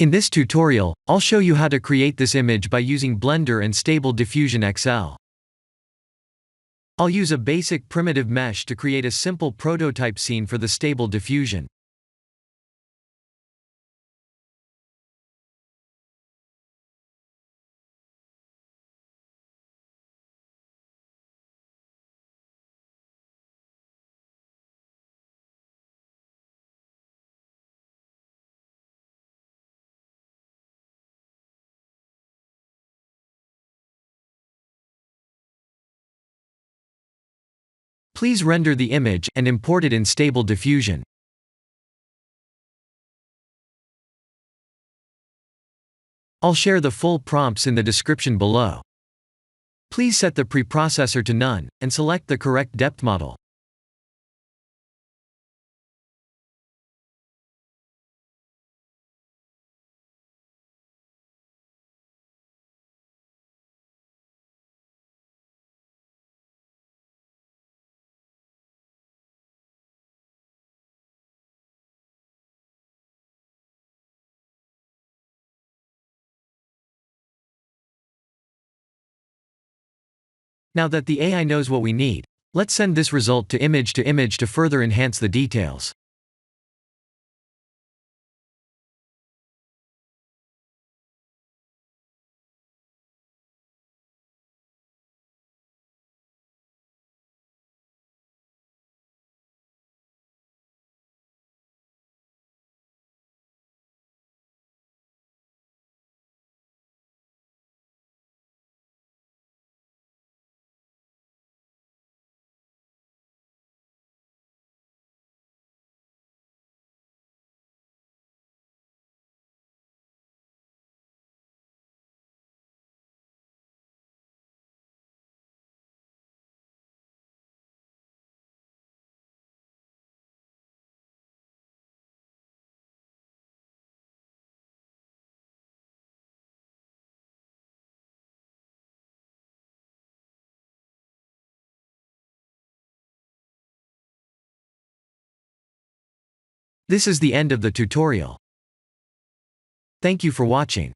In this tutorial, I'll show you how to create this image by using Blender and Stable Diffusion XL. I'll use a basic primitive mesh to create a simple prototype scene for the Stable Diffusion. Please render the image and import it in Stable Diffusion. I'll share the full prompts in the description below. Please set the preprocessor to none, and select the correct depth model. Now that the AI knows what we need, let's send this result to image to further enhance the details. This is the end of the tutorial. Thank you for watching.